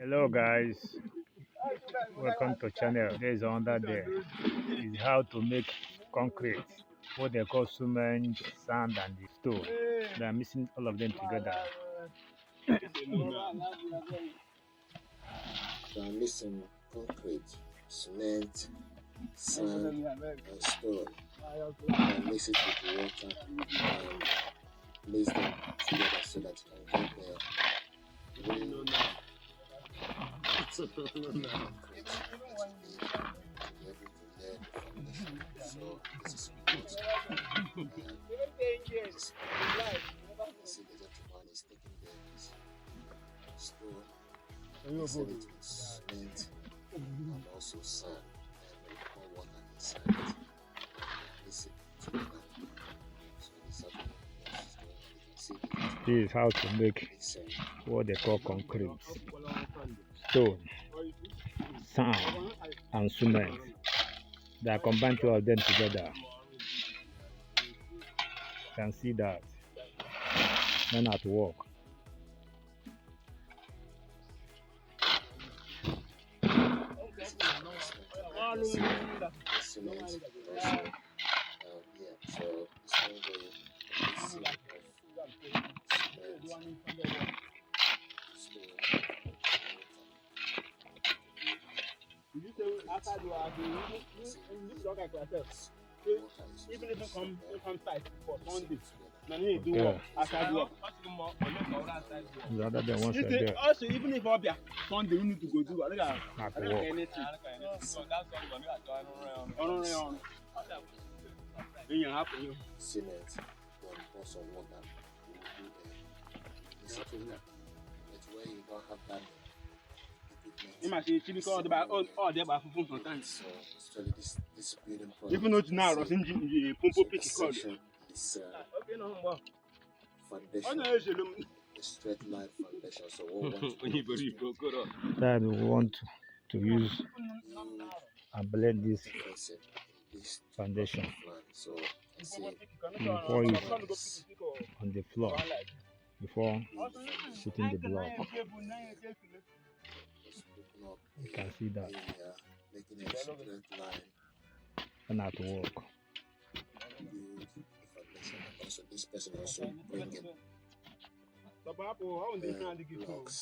Hello guys, welcome to channel. There is another day. Is how to make concrete, what they call cement, sand and the stone. They are mixing all of them together. They are mixing concrete, cement, sand, and stone. And mix it with water and mix them together so that you can get the real concrete that you need to be able to lay the foundation. So this is what this see the gentleman is taking the stone, mixing it with cement and also sand, and we pour water inside it and mix it together. So this is what is doing. You can see the This is how to make mixing what they call concrete, stone, sand and cement. They are combined two of them together. You can see that men at work. cement also yeah, so it's one way mixing of cement, stone, and water to build concrete. Water is Even used if to you come tight for mix Sunday, it together. now you do Yeah. work, outside work. The other than once You a see, day also even if Obia Sunday you need to go do, I at don't work. anything. On. When you happen, Cement, then pour some water. You will do the mix it together. But where you don't have that you equipment, might see chili called about all there by food sometimes. so especially this building project. Even though now, so, Rosin the so Pumpo this pick called. section is Okay, no, well. foundation, a straight line foundation. So what we want to do is That we want to use build and blend this fencing in this foundation. plan. So you can see Before you this on the floor before putting the block. just looking up You can see that area, making a straight line, when at work. build the foundation, and also this person also bringing blocks.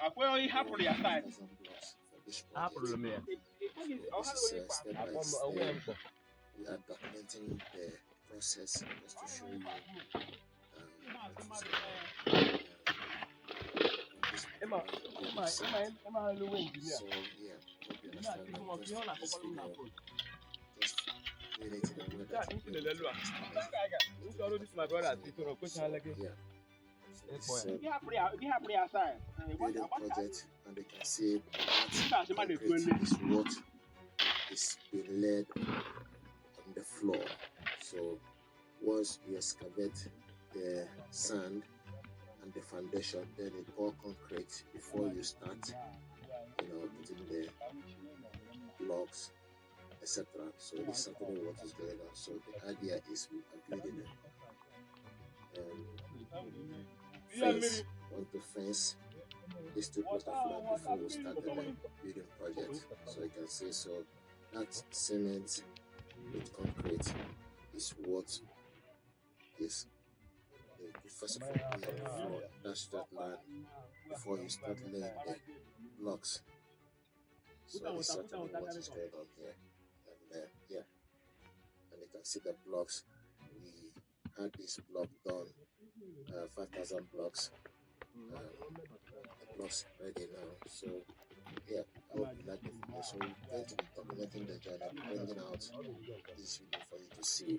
Akwai yi hapụrụ ya side. 1,000 blocks for this project. So this is step by step. We are documenting the process just to show you what is so yeah, hope you understand that this video just related to the weather. So yeah, so this is a Bi hapụrụ ya side. building project, and you can see that concrete is what is being laid on the floor. So once you excavate the sand and the foundation, then you pour concrete before you start, putting the blocks, etc. So this is actually what is going on. So the idea is we are building want to fence this 2 quarter flat before we start the building project. So you can see, so that cement with concrete is what is first of all put on the floor, that's that line before you start laying the blocks. So this is actually what is going on here. And yeah, and you can see the blocks. We had this block done, 5,000 blocks. The blocks ready now. So yeah, I hope you like the video. So we're going to be documenting the journey, bringing out this video for you to see.